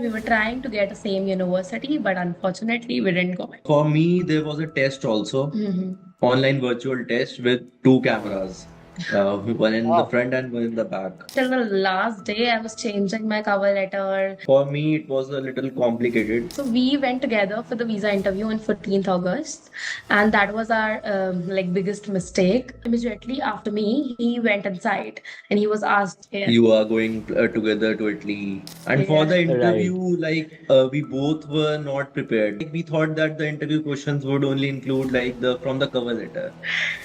We were trying to get the same university, but unfortunately, we didn't go. For me, there was a test also, online virtual test with two cameras, one in the Oh, front and one in the back. Till the last day, I was changing my cover letter. For me, it was a little complicated. So we went together for the visa interview on 14th August, and that was our like biggest mistake. Immediately after me, he went inside and he was asked, yeah. You are going together to Italy. And for Yeah. the right. interview, we both were not prepared. Like, we thought that the interview questions would only include like the from the cover letter.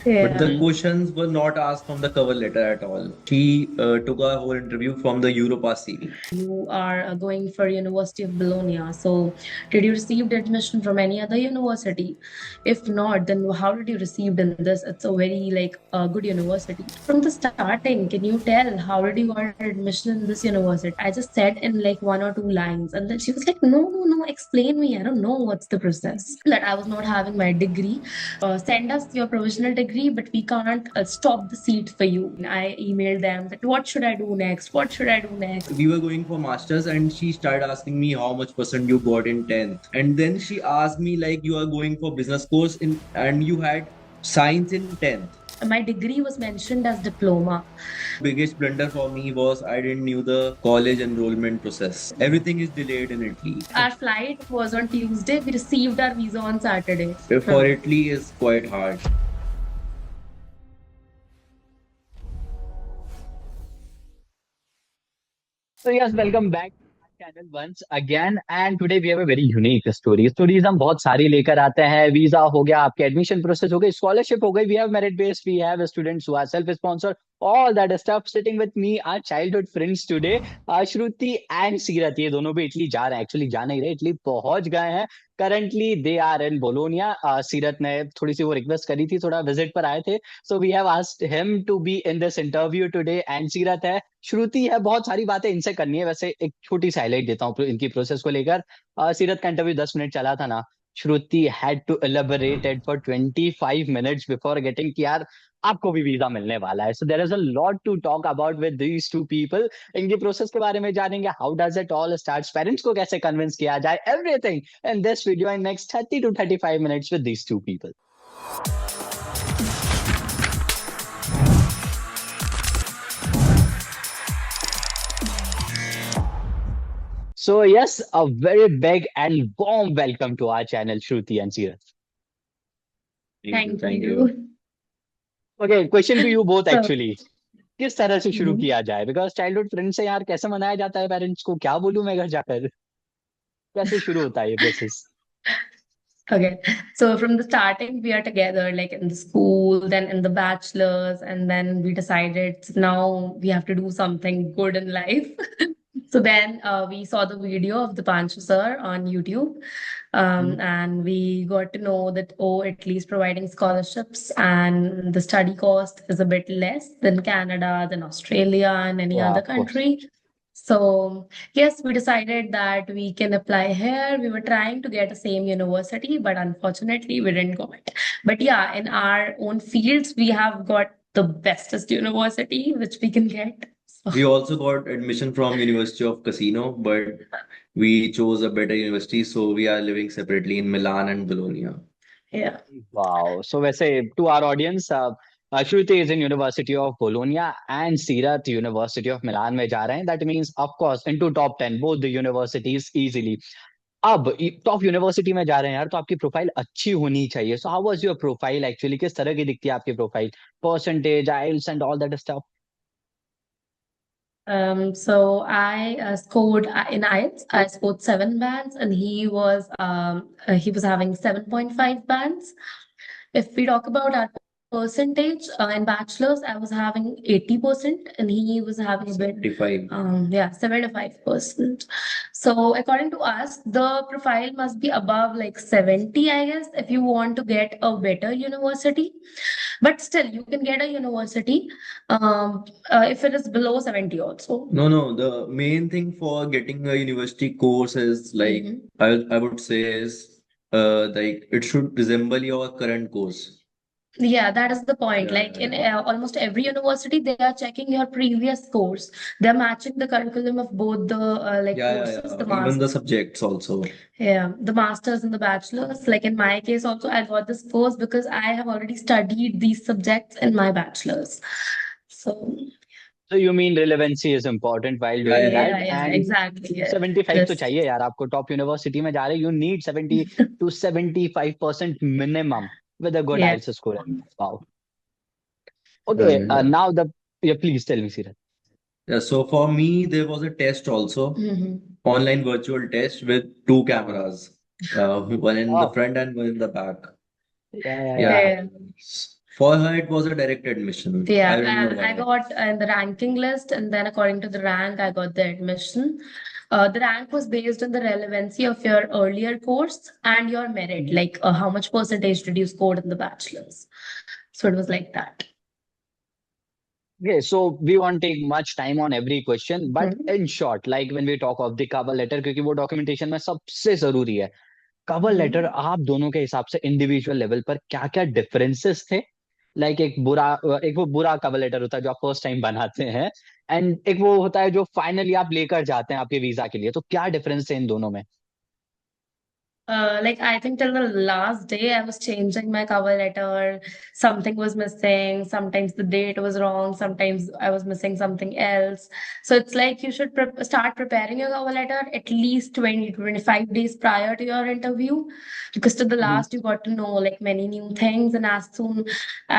But the Yeah. Mhm. questions were not asked from the cover letter at all. She took our whole interview from the Europass CV. You are going for University of Bologna. So did you receive admission from any other university? If not, then how did you receive in this? It's a very like good university. From the starting, can you tell how did you got admission in this university? I just said in like one or two lines, and then she was like, no, no, no, explain me. I don't know what's the process. That I was not having my degree. Send us your provisional degree, but we can't stop the seat for you. And I emailed them that what should I do next? What should I do next? We were going for masters and she started asking me how much percent you got in 10th, and then she asked me like you are going for business course in and you had science in 10th. My degree was mentioned as diploma. Biggest blunder for me was I didn't knew the college enrollment process. Everything is delayed in Italy. Our flight was on Tuesday. We received our visa on Saturday. For Italy is quite hard. So yes, welcome back to my channel once again. And today we have a very unique story. Stories हम बहुत सारी लेकर आते हैं. Visa हो गया, आपके admission process हो गई, स्कॉलरशिप हो गई. We have merit based. We have students who are self sponsored. All that stuff. Sitting with me are childhood friends today. Shruti and Seerat. ये दोनों भी इटली जा रहे हैं. Actually जा नहीं रहे, इटली पहुंच गए हैं. Currently they are in Bologna. सीरत ने थोड़ी सी वो रिक्वेस्ट करी थी, थोड़ा विजिट पर आए थे. So we have asked him to be in this interview today. And सीरत है, श्रुति है, बहुत सारी बातें इनसे करनी है. वैसे एक छोटी सी हाईलाइट देता हूँ इनकी प्रोसेस को लेकर. सीरत का इंटरव्यू 10 मिनट चला था ना. Shruti had to elaborate it for 25 minutes before getting कि यार आपको भी वीजा मिलने वाला है. So there is a lot to talk about with these two people. इनकी प्रोसेस के बारे में जानेंगे. How does it all start, parents को कैसे कन्विंस किया जाए, everything in this video in next 30 to 35 minutes with these two people. So yes, a very big and warm welcome to our channel, Shruti and Seerat. Thank you. Okay, question to you both So, actually. किस तरह से शुरू Mhm. किया जाए? Because childhood friend से यार कैसे मनाया जाता है पेरेंट्स को? क्या बोलूं मैं घर जाकर? कैसे शुरू होता है ये process? Okay, so from the starting, we are together, like in the school, then in the bachelors, and then we decided now we have to do something good in life. So then we saw the video of the Pancho sir on YouTube, and we got to know that Italy is providing scholarships, and the study cost is a bit less than Canada, than Australia, and any Yeah, other of course. country. So yes, we decided that we can apply here. We were trying to get the same university, but unfortunately, we didn't got it. But yeah, in our own fields, we have got the bestest university which we can get. We also got admission from University of Casino, but we chose a better university, so we are living separately in Milan and Bologna. Yeah. Wow. So वैसे to our audience, Shruti is in University of Bologna and Seerat University of Milan में जा रहे हैं. That means of course into top 10 both the universities easily. अब top university में जा रहे हैं यार, तो आपकी प्रोफाइल अच्छी होनी चाहिए. So how was your profile actually? किस तरह की दिखती है आपकी प्रोफाइल? Percentage, IELTS and all that stuff. So I scored in IELTS. I scored 7 bands, and he was having 7.5 bands. If we talk about our percentage in bachelor's, I was having 80%, and he was having a bit 75. 75%. So according to us, the profile must be above like 70, I guess, if you want to get a better university. But still, you can get a university if it is below 70 also. No. The main thing for getting a university course is like I would say is like it should resemble your current course. Yeah, that is the point. Yeah, Like yeah, in yeah. almost every university, they are checking your previous course. They're matching the curriculum of both the like Yeah, yeah, courses, yeah. the Even master. the subjects also. Yeah, the masters and the bachelors. Like in my case, also, I got this course because I have already studied these subjects in my bachelor's. So, So you mean relevancy is important while Yeah, doing yeah, that, yeah, yeah. yeah, and exactly. Yeah. 75 तो This. चाहिए यार आपको top university में जा रहे you need 70 to 75% minimum with a good Yeah. IELTS score. Wow. Yeah, Okay, yeah, yeah. now the yeah, please tell me, Sirat. Yeah, so for me, there was a test also, Hmm. online virtual test with two cameras, one in the Oh, front and one in the back. yeah, yeah, Yeah. yeah. Yeah. For her, it was a direct admission. I Yeah, don't know and I why. got in the ranking list, and then according to the rank, I got the admission. The rank was based on the relevancy of your earlier course and your merit, like how much percentage did you score in the bachelor's. So it was like that. Okay, so we won't take much time on every question, but Mhm. in short, like when we talk of the cover letter, क्योंकि वो documentation में सबसे जरूरी है. Cover letter Mhm. आप दोनों के हिसाब से इंडिविजुअल लेवल पर क्या क्या डिफरेंसेस थे. लाइक एक वो बुरा कवर लेटर होता है जो आप फर्स्ट टाइम बनाते हैं, एंड एक वो होता है जो फाइनली आप लेकर जाते हैं आपके वीजा के लिए. तो क्या डिफरेंस है इन दोनों में? Like I think till the last day, I was changing my cover letter. Something was missing. Sometimes the date was wrong. Sometimes I was missing something else. So it's like you should start preparing your cover letter at least 20 to 25 days prior to your interview, because to the Mhm. last you got to know like many new things. And as soon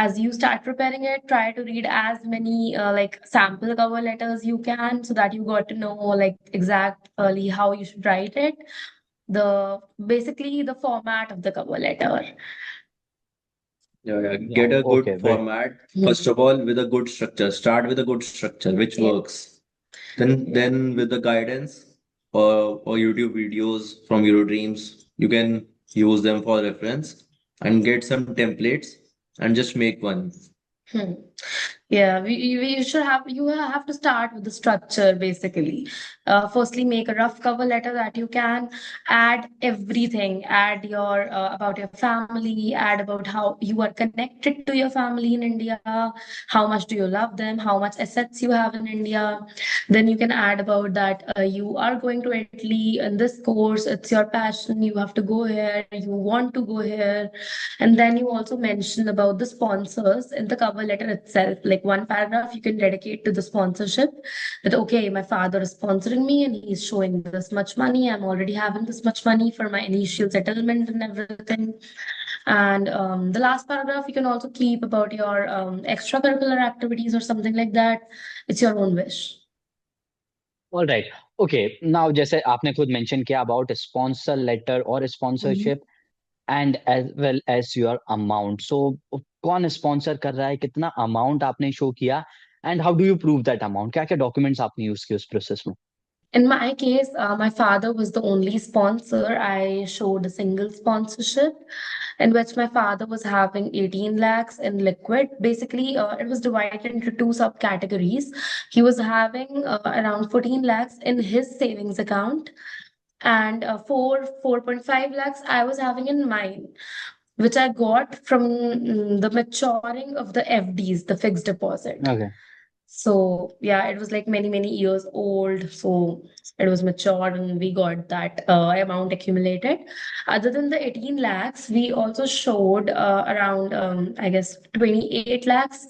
as you start preparing it, try to read as many like sample cover letters you can, so that you got to know like exactly how you should write it, the basically the format of the cover letter. Yeah, yeah. Yeah, Get a good okay, but format. First Mhm. of all, with a good structure. Start with a good structure, which Yeah. works. Then with the guidance or YouTube videos from Eurodreams, you can use them for reference and get some templates and just make one. Hmm. Yeah, we should have you have to start with the structure basically. Firstly, make a rough cover letter that you can add everything. Add your about your family. Add about how you are connected to your family in India. How much do you love them? How much assets you have in India. Then you can add about that you are going to Italy in this course. It's your passion. You have to go here. You want to go here. And then you also mention about the sponsors in the cover letter itself. Like one paragraph you can dedicate to the sponsorship. That okay, my father is sponsoring me and he's showing this much money. I'm already having this much money for my initial settlement and everything. And the last paragraph you can also keep about your extracurricular activities or something like that. It's your own wish. All right. Okay, now जैसे आपने खुद mention किया about sponsor letter और Mhm. Sponsorship and as well as your amount. So कौन sponsor कर रहा है, कितना अमाउंट आपने शो किया, and how do you prove that amount? क्या क्या डॉक्यूमेंट्स आपने यूज किए उस प्रोसेस में? In my case, my father was the only sponsor. I showed a single sponsorship in which my father was having 18 lakhs in liquid. Basically, it was divided into two subcategories. He was having around 14 lakhs in his savings account, and 4.5 lakhs I was having in mine, which I got from the maturing of the FDs, the fixed deposit. Okay. So yeah, it was like many, many years old. So it was matured and we got that amount accumulated. Other than the 18 lakhs, we also showed around, I guess, 28 lakhs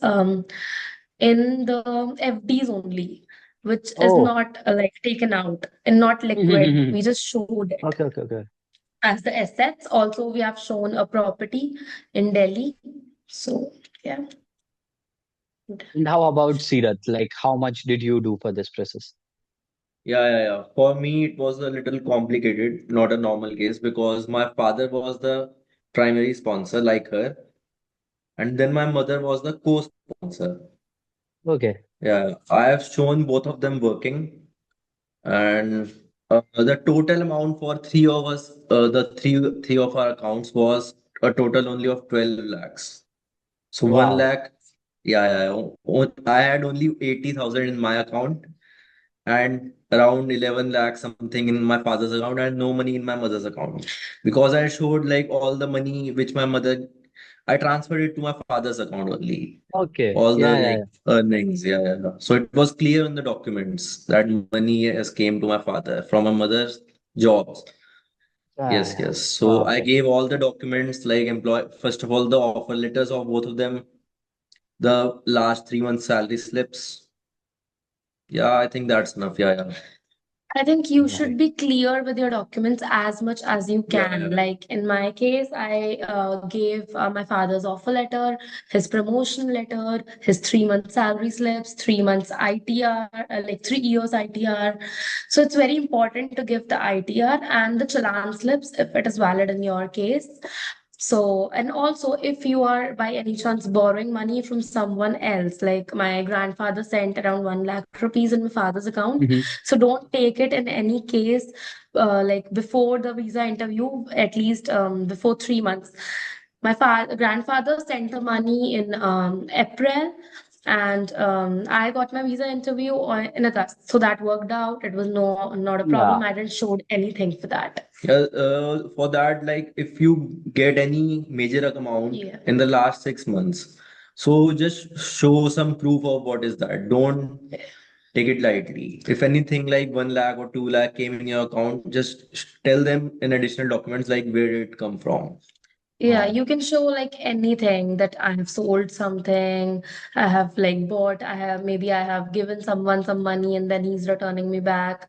in the FDs only, which is oh. not like taken out and not liquid. We just showed it okay okay okay. as the assets. Also, we have shown a property in Delhi. So yeah. And how about Sirat? Like, how much did you do for this process? Yeah, yeah, yeah. For me, it was a little complicated, not a normal case, because my father was the primary sponsor, like her, and then my mother was the co-sponsor. Okay. Yeah, I have shown both of them working, and the total amount for three of us, the three of our accounts was a total only of 12 lakhs. So one Wow. lakh, yeah, yeah, I had only 80,000 in my account and around 11 lakh something in my father's account and no money in my mother's account because I showed like all the money which my mother I transferred it to my father's account only. Okay. All the Yeah, yeah, like earnings, yeah, yeah. So it was clear in the documents that money has came to my father from my mother's jobs. Yes, yeah. yes. So I Perfect. gave all the documents like employ first of all the offer letters of both of them, the last 3 months salary slips. Yeah, I think that's enough. Yeah, yeah. I think you Right. should be clear with your documents as much as you Yeah, can. yeah. Like in my case, I gave my father's offer letter, his promotion letter, his 3 month salary slips, 3 months ITR, like 3 years ITR. So it's very important to give the ITR and the challan slips if it is valid in your case. So, and also if you are by any chance borrowing money from someone else, like my grandfather sent around 1 lakh rupees in my father's account, Mhm. so don't take it in any case, like before the visa interview, at least before 3 months. My grandfather sent the money in April, and I got my visa interview in August. So that worked out. It was not a Yeah. problem. I didn't show anything for that. Yeah, for that, like if you get any major amount Yeah. in the last 6 months, so just show some proof of what is that. Don't take it lightly. If anything like 1 lakh or 2 lakh came in your account, just tell them in additional documents like where did it come from. Yeah, you can show like anything that I have sold something, I have like bought, maybe I have given someone some money and then he's returning me back.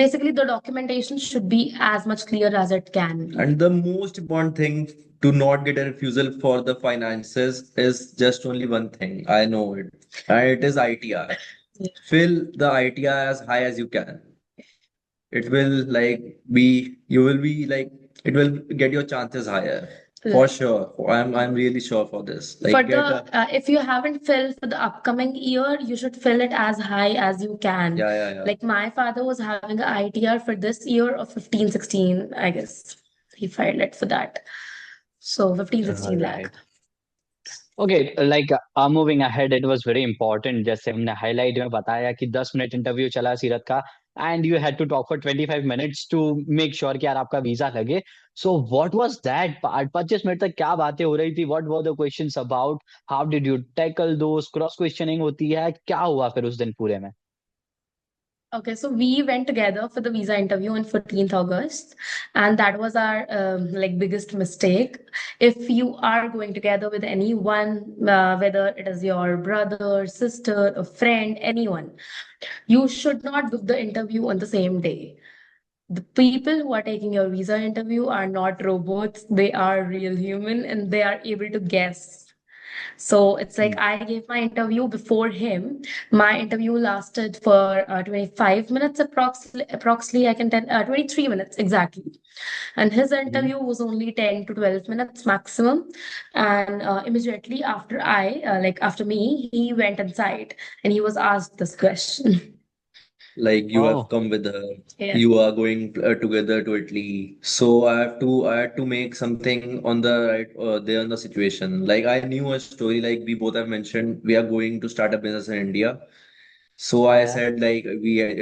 Basically, the documentation should be as much clear as it can be. And the most important thing to not get a refusal for the finances is just only one thing. I know it. And it is ITR. Fill the ITR as high as you can. It will like be you will be like it will get your chances higher. For sure. I'm really sure for this. For Like get a if you haven't filled for the upcoming year, you should fill it as high as you can. yeah, yeah, yeah. Like my father was having an ITR for this year of 15, 16, I guess. He filed it for that. So 15, Yeah. 16 lakh. Right. Okay like moving ahead it was very important जैसे हमने highlight में बताया कि 10 minute interview चला सीरत का and you had to talk for 25 minutes to make sure कि यार आपका वीजा लगे so what was that part 25 minute तक क्या बातें हो रही थी what were the questions about how did you tackle those cross questioning होती है क्या हुआ फिर उस दिन पूरे में Okay, so we went together for the visa interview on 14th August, and that was our like biggest mistake. If you are going together with anyone, whether it is your brother, sister, a friend, anyone, you should not book the interview on the same day. The people who are taking your visa interview are not robots, they are real human and they are able to guess. So it's like I gave my interview before him. My interview lasted for 25 minutes approximately, I can tell, 23 minutes exactly. And his interview was only 10 to 12 minutes maximum. And immediately after like after me, he went inside and he was asked this question. Like you have oh come with her, Yeah. you are going together to Italy. So I had to make something on the right there in the situation. Like I knew a story, like we both have mentioned, we are going to start a business in India. So I या said like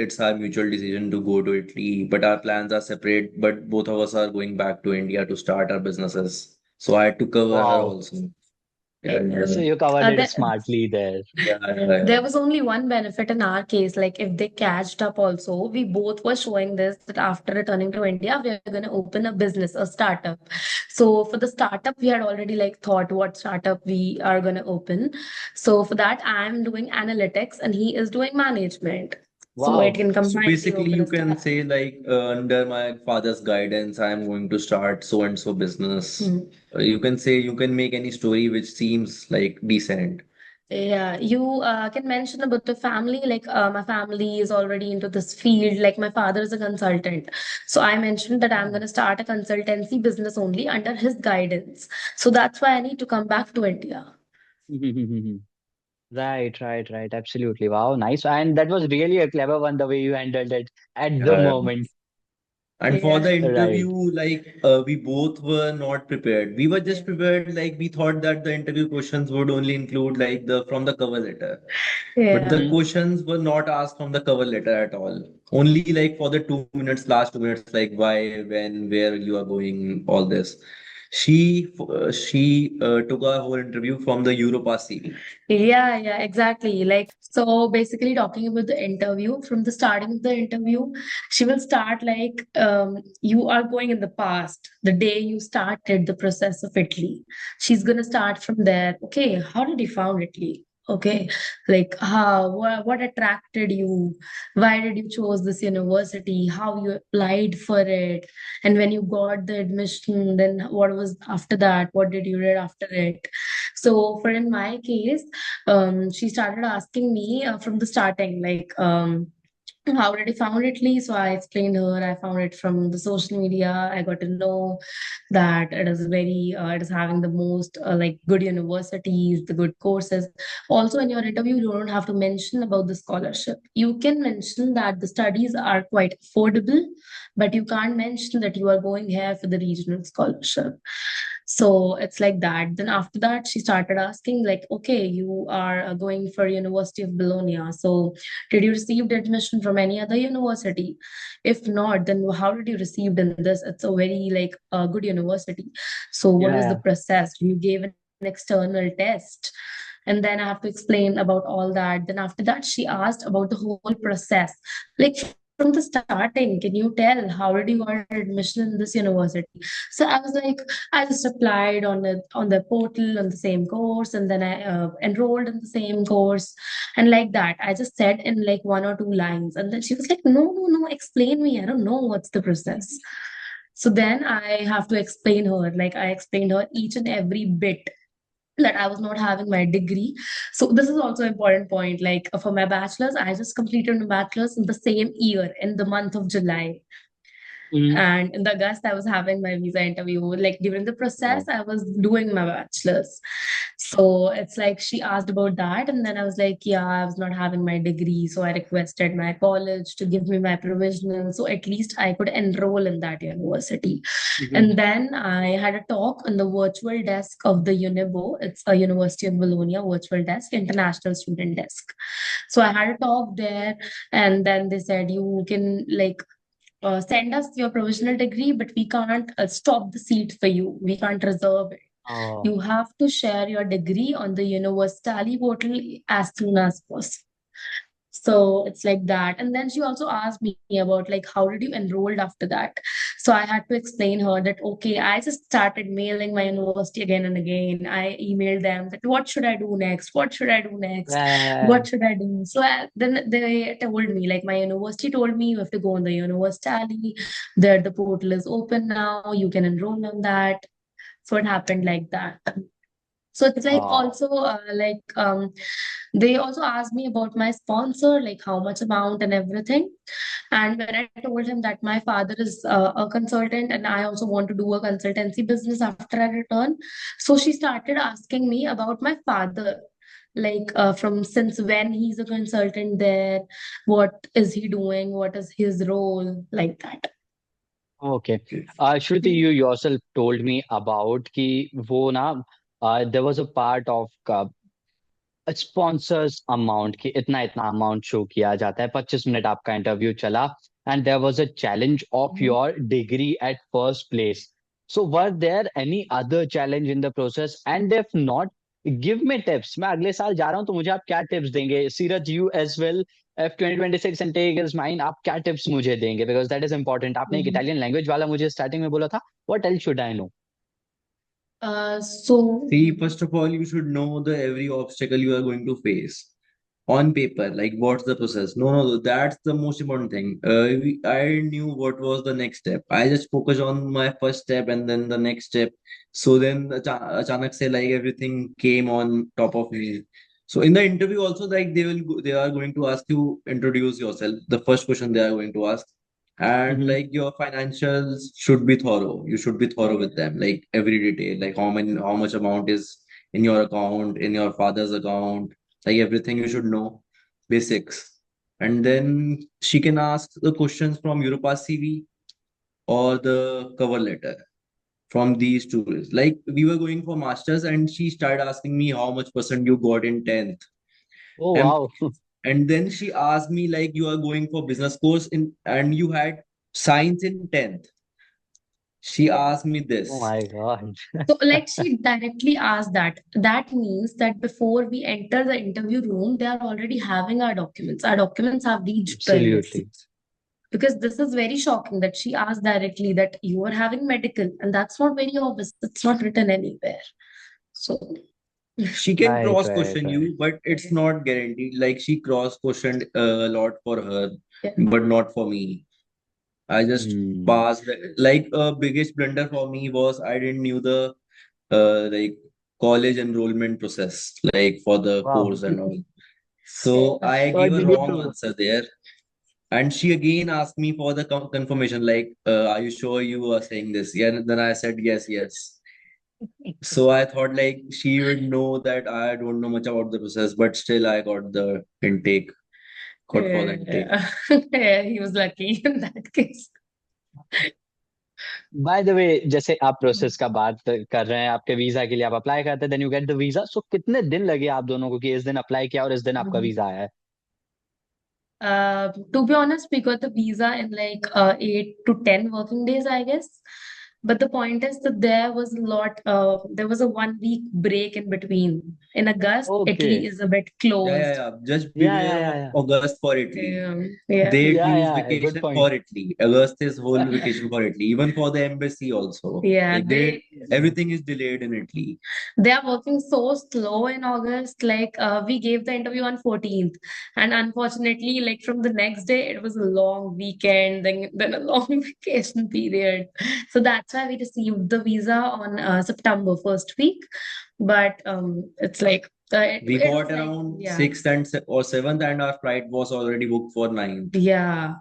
it's our mutual decision to go to Italy, but our plans are separate. But both of us are going back to India to start our businesses. So I had to cover her wow also. Yeah, Yes. So yeah, you covered it The, smartly there yeah, yeah, There yeah. was only one benefit in our case. Like if they catched up also, we both were showing this that after returning to India, we are going to open a business, a startup. So for the startup, we had already like thought what startup we are going to open. So for that, I'm doing analytics and he is doing management. So wow it can So combinedly basically, open you a can startup. say like under my father's guidance, I am going to start so and so business. Hmm. You can say you can make any story which seems like decent. Yeah, you can mention about the family. Like, my family is already into this field. Like, my father is a consultant. So, I mentioned that I'm going to start a consultancy business only under his guidance. So, that's why I need to come back to India. Right, right, right. Absolutely. Wow, nice. And that was really a clever one, the way you handled it at the Yeah. moment. And for Yeah. the Right. interview, like we both were not prepared. We were just Yeah. prepared, like we thought that the interview questions would only include like the from the cover letter. But the Yeah. Mhm. questions were not asked from the cover letter at all. Only like for the 2 minutes, last 2 minutes, like why, when, where you are going, all this. She took a whole interview from the Europass CV. Yeah, exactly. Like, so basically, talking about the interview, from the starting of the interview, she will start like, you are going in the past, the day you started the process of Italy. She's gonna start from there. Okay, how did you found Italy? Okay, like what attracted you? Why did you chose this university? How you applied for it? And when you got the admission, then what was after that? What did you read after it? So for in my case, she started asking me from the starting, like, how did you found Italy? So I explained her, I found it from the social media. I got to know that it is having the most like good universities, the good courses. Also, in your interview, you don't have to mention about the scholarship. You can mention that the studies are quite affordable, but you can't mention that you are going here for the regional scholarship. So it's like that. Then after that, she started asking, like, okay, you are going for University of Bologna. So did you receive admission from any other university? If not, then how did you receive in this? It's a very like a good university. So what was the Yeah, process? You gave an external test. And then I have to explain about all that. Then after that, she asked about the whole process. Like from the starting, can you tell how did you got admission in this university? So I was like, I just applied on the portal on the same course, and then I enrolled in the same course, and like that. I just said in like one or two lines, and then she was like, "No, no, no, explain me. I don't know what's the process." So then I have to explain her. Like I explained her each and every bit that I was not having my degree. So this is also an important point. Like for my bachelor's, I just completed my bachelor's in the same year in the month of July. mm, And in the August, I was having my visa interview. Like during the process, wow. I was doing my bachelor's. So it's like she asked about that. And then I was like, yeah, I was not having my degree. So I requested my college to give me my provisional. So at least I could enroll in that university. Mhm. And then I had a talk on the virtual desk of the Unibo. It's a University of Bologna virtual desk, international student desk. So I had a talk there, and then they said you can like send us your provisional degree, but we can't stop the seat for you. We can't reserve it. Oh, You have to share your degree on the University portal as soon as possible. So it's like that. And then she also asked me about like how did you enrolled after that? So I had to explain her that okay, I just started mailing my university again and again. I emailed them that what should I do next? What should I do next? yeah. What should I do? So then they told me, like my university told me you have to go on the university. There the portal is open now. You can enroll on that. So it happened like that. So it's like Wow. also they also asked me about my sponsor, like how much amount and everything. And when I told him that my father is a consultant and I also want to do a consultancy business after I return, so she started asking me about my father, like from since when he's a consultant there, what is he doing, what is his role, like that. Okay. Shruti, you yourself told me about कि वो ना there was a part of sponsors amount कि इतना इतना amount show किया जाता है 25 minute आपका इंटरव्यू चला and there was a challenge of your degree at first place so were there any other challenge in the process and if not give me tips मैं अगले साल जा रहा हूं तो मुझे आप क्या टिप्स देंगे सीरज यू एज वेल एफ 2026 एंड टेक इज माइन आप क्या टिप्स मुझे देंगे बिकॉज दैट इज इंपॉर्टेंट आपने एक इटालियन लैंग्वेज वाला मुझे स्टार्टिंग में बोला था what else should I know So See, first of all, you should know the every obstacle you are going to face on paper. Like, what's the process? No, no, that's the most important thing. I knew what was the next step. I just focused on my first step and then the next step. So then, achanak se like everything came on top of me. So in the interview also, like they are going to ask you introduce yourself. The first question they are going to ask, and like your financials should be thorough. You should be thorough with them, like every detail, like how much amount is in your account, in your father's account, like everything you should know, basics. And then she can ask the questions from Europass CV or the cover letter from these two. Like we were going for masters and she started asking me how much percent you got in 10th. Oh and wow and then she asked me like you are going for business course in and you had science in 10th. She asked me Oh this. my God. So, like, she directly asked that. That means that before we enter the interview room, they are already having our documents. Our documents have reached the embassy. Absolutely. Because this is very shocking that she asked directly that you are having medical, and that's not very obvious. It's not written anywhere. So, She can Right, cross right, question right. you, but it's not guaranteed. Like she cross questioned a lot for her, yeah. but not for me. I just Hmm. passed. Like biggest blunder for me was I didn't knew the like college enrollment process, like for the Wow. course and all. So I What gave a did you wrong do? answer there. And she again asked me for the confirmation, like, are you sure you are saying this? Yeah, and then I said yes, yes. So I thought like she would know that I don't know much about the process, but still I got the intake, got for the intake. Yeah. Yeah, he was lucky in that case. By the way, जैसे आप process का बात कर रहे हैं, आपके visa के लिए आप अप्लाई करते हैं, then you get the visa, so कितने दिन लगे आप दोनों को कि इस दिन अप्लाई किया और इस दिन आपका वीजा आया है? To be honest, we got the visa in like 8 to 10 working days, I guess. But the point is that there was a 1 week break in between. In August, okay. Italy is a bit Yeah, closed. yeah. Just या beware या या of या August for Italy. Yeah. They या use या good vacation point. for Italy. August is whole vacation for Italy, even for the embassy also. Yeah, Like everything is delayed in Italy. they are working so slow in August. Like we gave the interview on 14th, and unfortunately, like from the next day, it was a long weekend, then a long vacation period. So that's why we received the visa on September first week. But it's like We it was got like around yeah, sixth and or seventh, and our flight was already booked for ninth. yeah.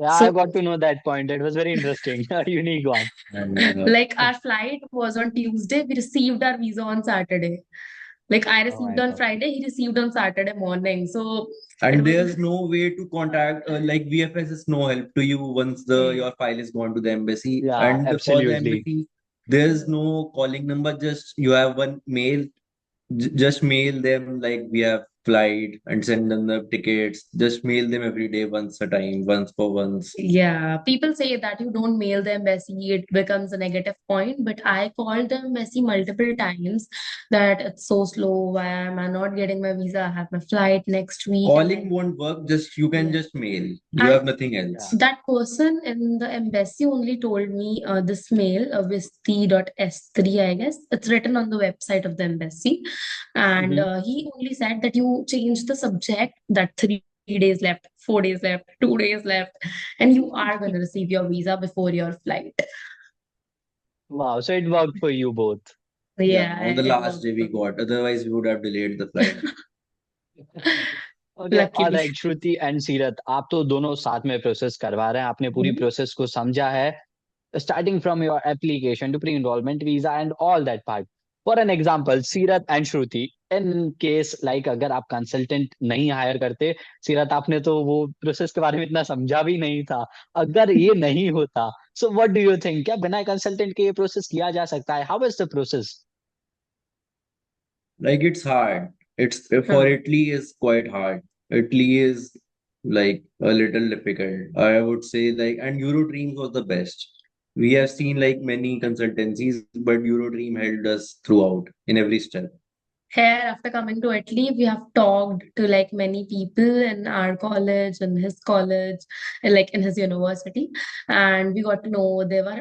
या So I got to know that point, it was very interesting. Unique one. And like our flight was on Tuesday, we received our visa on Saturday. Like I oh received my on God. Friday, he received on Saturday morning. So it and was there's no way to contact like VFS is no help to you once the your file is gone to the embassy. या And for the absolutely. embassy, there's no calling number. Just you have one mail. Just mail them like we have flight and send them the tickets. Just mail them every day, once a time, once for once. yeah, people say that you don't mail the embassy, it becomes a negative point. But I called the embassy multiple times that it's so slow. Why am I not getting my visa? I have my flight next week, and Calling won't work. Just you can yeah. just mail. You And have nothing या. else. that person in the embassy only told me this mail, visti.s3, I guess. It's written on the website of the embassy. And he only said that you change the subject, that 3 days left, 4 days left, 2 days left, and you are going to receive your visa before your flight. Wow, so it worked for you both. Yeah, Yeah, on the it last worked day for we me. got. Otherwise, we would have delayed the flight. Okay, Luckily. Alright. Shruti and सीरत, आप तो दोनों साथ में process करवा रहे हैं, आपने पूरी Mhm. प्रोसेस को समझा है, starting from your application to pre-enrollment visa and all that part. For an example, Seerat and Shruti, in case like अगर आप कंसल्टेंट नहीं हायर करते, सीरत आपने तो वो प्रोसेस के बारे में इतना समझा भी नहीं था, अगर ये नहीं होता, so what do you think, क्या बिना कंसल्टेंट के ये प्रोसेस किया जा सकता है? How is the process? Like it's hard. It's for Huh. Italy is quite hard. Italy is like a little difficult. I would say like and Eurodreams was the best. We have seen like many consultancies, but Eurodream held us throughout in every step. Here, after coming to Italy, we have talked to like many people in our college and his college, and like in his university, and we got to know they were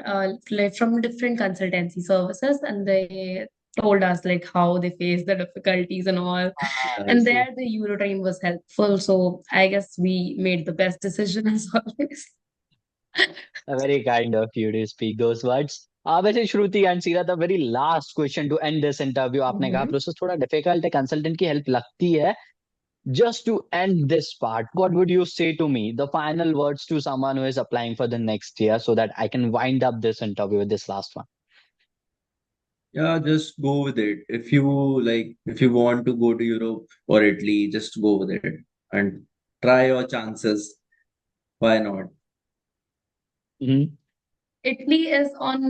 like from different consultancy services, and they told us like how they face the difficulties and all. I And see. there, the Eurotrain was helpful, so I guess we made the best decision as always. Very kind of you to speak those words. वैसे Shruti and Seerat, the very last question to end this interview. आपने कहा Mhm. Process थोड़ा difficult है, consultant की help लगती है. Just to end this part, what would you say to me? The final words to someone who is applying for the next year so that I can wind up this interview with this last one. Yeah, just go with it. If you like, if you want to go to Europe or Italy, just go with it and try your chances. Why not? Mhm. Italy is on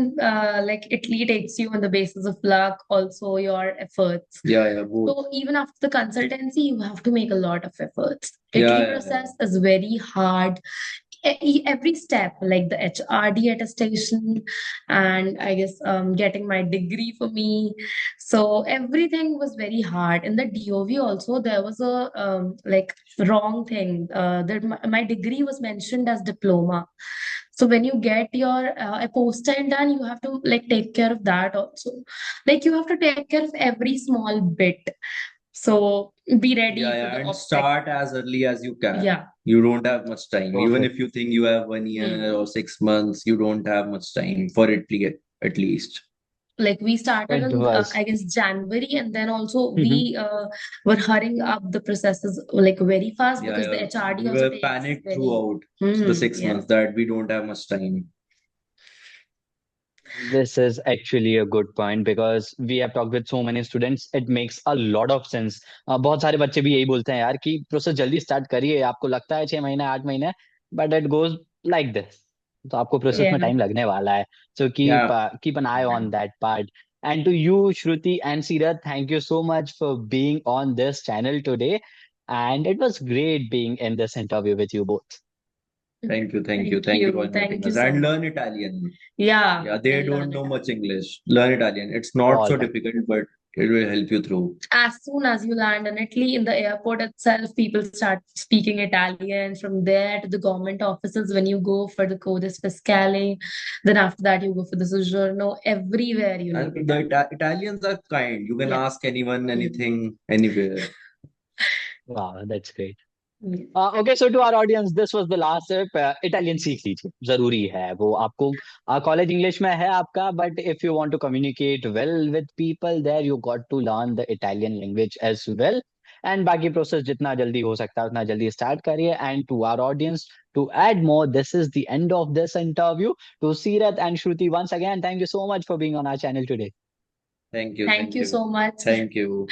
like Italy takes you on the basis of luck, also your efforts. Yeah, yeah, both. So even after the consultancy, you have to make a lot of efforts. Yeah, Italy yeah, yeah. process is very hard. every step, like the HRD attestation, and I guess getting my degree for me. So everything was very hard. In the DOV also, there was a like wrong thing. That my degree was mentioned as diploma. So when you get your a postile done, you have to like take care of that also. Like you have to take care of every small bit. So be ready Yeah, for yeah, the and obstacle. start as early as you can. Yeah. You don't have much time. Even Perfect. if you think you have 1 year Hmm. or 6 months, you don't have much time for it to get at least. Like we started It in was. I guess January, and then also Mhm. we were hurrying up the processes like very fast Yeah, because the yeah. HRD We also were takes panicked very. throughout the Hmm, six yeah. months that we don't have much time. This is actually a good point because we have talked with so many students. It makes a lot of sense. बहुत सारे बच्चे भी यही बोलते हैं यार कि process जल्दी स्टार्ट करिए, आपको लगता है 6 महीने 8 महीने, but it goes like this. तो आपको प्रोसेस Yeah. में टाइम लगने वाला है. So Yeah. keep an eye on that part. And to you, Shruti and Seerat, thank you so much for being on this channel today. And it was great being in this interview with you both. Thank you, thank you, Thank thank you for you. inviting Thank you us. so And much. learn Italian. Yeah, Yeah, they we'll don't learn know it. much English. Learn Italian. It's not All so right. difficult, but it will help you through. As soon as you land in Italy, in the airport itself, people start speaking Italian. From there to the government offices, when you go for the Codes Fiscale, then after that you go for the Soggiorno. Everywhere you need And the Italian. Italians are kind. You can Yeah. ask anyone, Mm. anything, anywhere. Wow, that's great. Yeah. Okay so to our audience this was the last step. Italian सीख लीजिए, जरूरी है वो आपको. College English में है आपका, but if you want to communicate well with people there you got to learn the Italian language as well. And बाकी प्रोसेस जितना जल्दी हो सकता है उतना जल्दी स्टार्ट करिए. And to our audience, to add more, this is the end of this interview. To Seerat and Shruti, once again, thank you so much for being on our channel today. Thank you, Thank thank you you. so much. Thank you.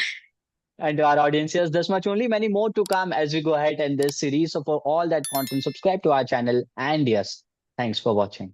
And to our audience, yes, this much only. Many more to come as we go ahead in this series. So for all that content, subscribe to our channel. And yes, thanks for watching.